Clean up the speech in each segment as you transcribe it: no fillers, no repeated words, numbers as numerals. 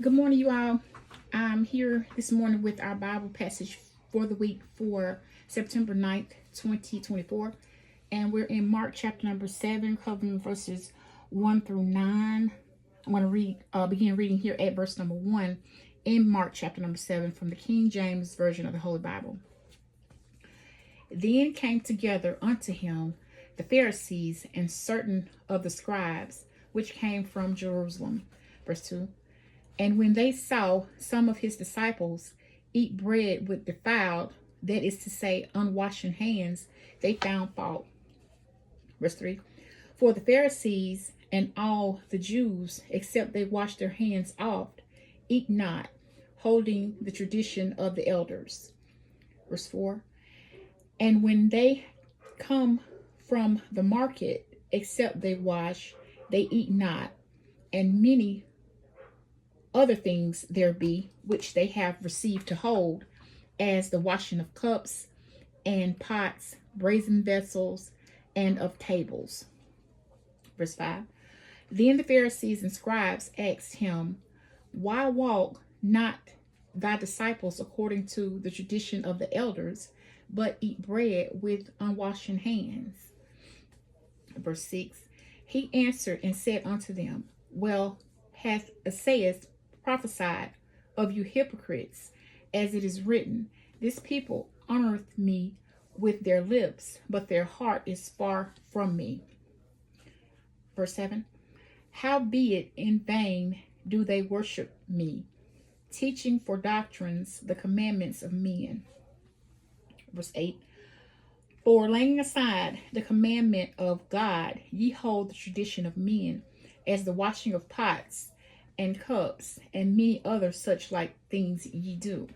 Good morning, you all. I'm here this morning with our Bible passage for the week for September 9th, 2024. And we're in Mark chapter number 7, covering verses 1 through 9. I'm going to begin reading here at verse number 1 in Mark chapter number 7 from the King James Version of the Holy Bible. Then came together unto him the Pharisees and certain of the scribes, which came from Jerusalem. Verse 2. And when they saw some of his disciples eat bread with defiled, that is to say, unwashed hands, they found fault. Verse 3. For the Pharisees and all the Jews, except they wash their hands oft, eat not, holding the tradition of the elders. Verse 4. And when they come from the market, except they wash, they eat not, and many other things there be which they have received to hold, as the washing of cups and pots, brazen vessels, and of tables. Verse 5. Then the Pharisees and scribes asked him, Why walk not thy disciples according to the tradition of the elders, but eat bread with unwashed hands? Verse 6. He answered and said unto them, Well hath Esaias prophesied of you hypocrites, as it is written, This people honoreth me with their lips, but their heart is far from me. Verse 7. Howbeit in vain do they worship me, teaching for doctrines the commandments of men. Verse 8. For laying aside the commandment of God, ye hold the tradition of men, as the washing of pots and cups, and many other such like things ye do.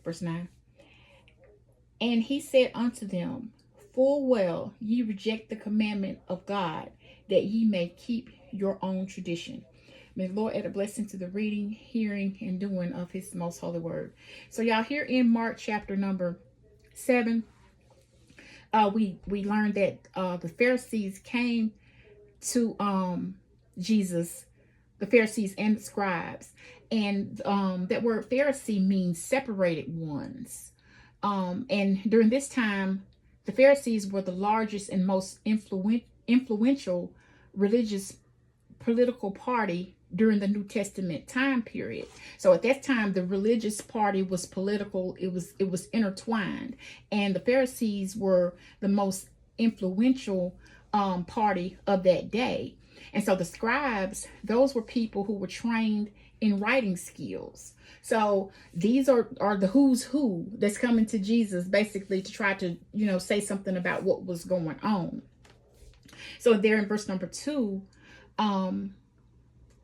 Verse 9. And he said unto them, Full well ye reject the commandment of God, that ye may keep your own tradition. May the Lord add a blessing to the reading, hearing, and doing of his most holy word. So y'all, here in Mark chapter number 7, we learned that the Pharisees came to Jesus, the Pharisees and the scribes, and that word Pharisee means separated ones. And during this time, the Pharisees were the largest and most influential religious political party during the New Testament time period. So at that time, the religious party was political. It was intertwined, and the Pharisees were the most influential party of that day. And so the scribes, those were people who were trained in writing skills. So these are the who's who that's coming to Jesus, basically to try to, say something about what was going on. So there in verse number 2,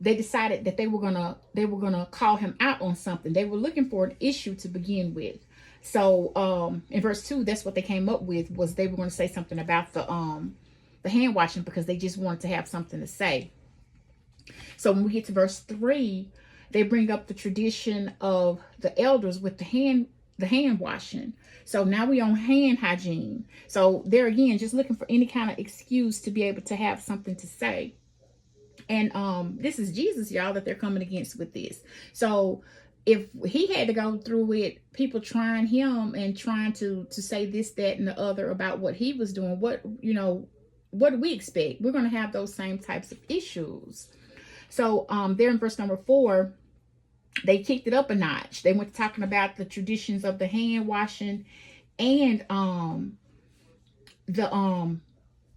they decided that they were gonna call him out on something. They were looking for an issue to begin with. So in verse 2, that's what they came up with, was they were going to say something about the hand washing, because they just wanted to have something to say. So when we get to verse 3, they bring up the tradition of the elders with the hand washing. So now we on hand hygiene. So there again, just looking for any kind of excuse to be able to have something to say. And this is Jesus, y'all, that they're coming against with this. So if he had to go through it, people trying him and trying to say this, that, and the other about what he was doing, what do we expect? We're going to have those same types of issues. So there in verse number 4, they kicked it up a notch. They went to talking about the traditions of the hand washing and the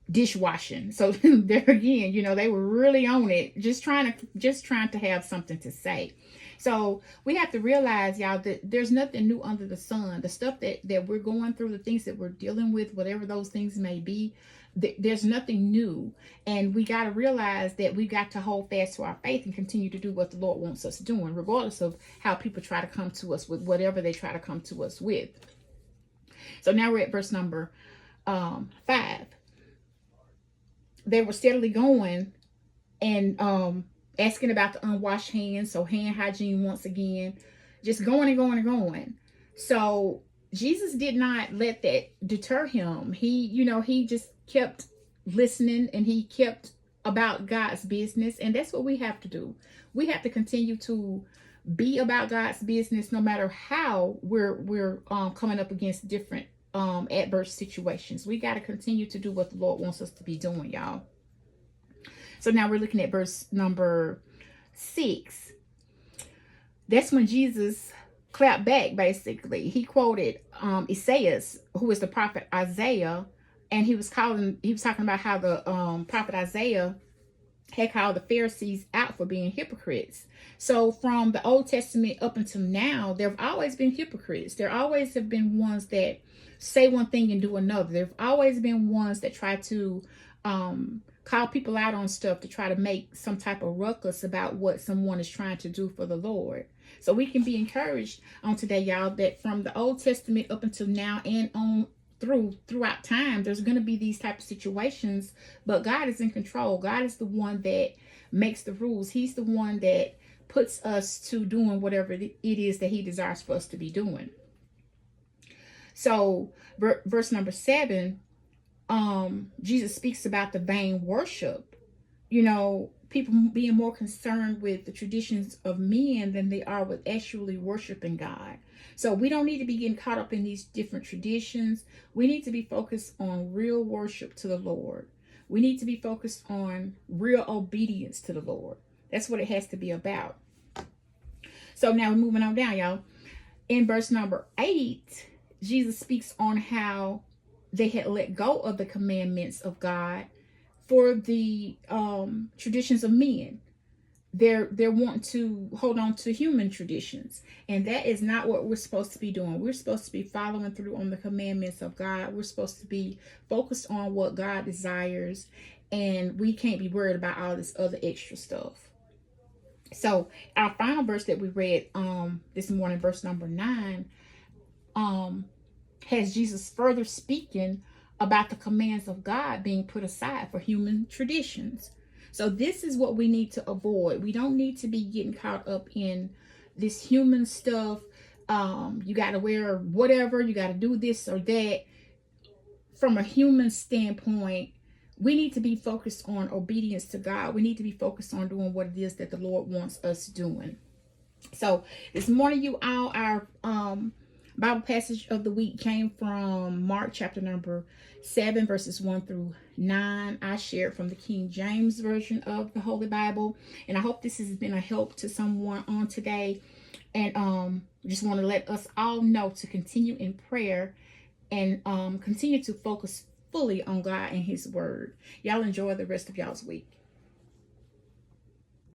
dishwashing. So there again, they were really on it, just trying to have something to say. So we have to realize, y'all, that there's nothing new under the sun. The stuff that we're going through, the things that we're dealing with, whatever those things may be, there's nothing new. And we got to realize that we got to hold fast to our faith and continue to do what the Lord wants us doing, regardless of how people try to come to us with whatever they try to come to us with. So now we're at verse number 5. They were steadily going and asking about the unwashed hands. So hand hygiene, once again, just going and going and going. So Jesus did not let that deter him. He just kept listening, and he kept about God's business, and that's what we have to do. We have to continue to be about God's business, no matter how we're coming up against different adverse situations. We got to continue to do what the Lord wants us to be doing, y'all. So now we're looking at verse number 6. That's when Jesus clapped back, basically. He quoted Isaiah, who is the prophet Isaiah, and he was talking about how the prophet Isaiah had called the Pharisees out for being hypocrites. So from the Old Testament up until now, there have always been hypocrites. There always have been ones that say one thing and do another. There have always been ones that try to call people out on stuff to try to make some type of ruckus about what someone is trying to do for the Lord. So we can be encouraged on today, y'all, that from the Old Testament up until now and on throughout time, there's going to be these type of situations, but God is in control. God is the one that makes the rules. He's the one that puts us to doing whatever it is that he desires for us to be doing. So verse number 7, Jesus speaks about the vain worship. You know, people being more concerned with the traditions of men than they are with actually worshiping God. So we don't need to be getting caught up in these different traditions. We need to be focused on real worship to the Lord. We need to be focused on real obedience to the Lord. That's what it has to be about. So now we're moving on down, y'all. In verse number 8, Jesus speaks on how they had let go of the commandments of God for the traditions of men. They're wanting to hold on to human traditions, and that is not what we're supposed to be doing. We're supposed to be following through on the commandments of God. We're supposed to be focused on what God desires, and we can't be worried about all this other extra stuff. So our final verse that we read this morning, verse number 9, has Jesus further speaking about the commands of God being put aside for human traditions. So this is what we need to avoid. We don't need to be getting caught up in this human stuff. You got to wear whatever, you got to do this or that. From a human standpoint, we need to be focused on obedience to God. We need to be focused on doing what it is that the Lord wants us doing. So this morning, you all, our Bible passage of the week came from Mark chapter number 7, verses 1 through 9. I shared from the King James Version of the Holy Bible, and I hope this has been a help to someone on today. And just want to let us all know to continue in prayer and continue to focus fully on God and his word. Y'all enjoy the rest of y'all's week.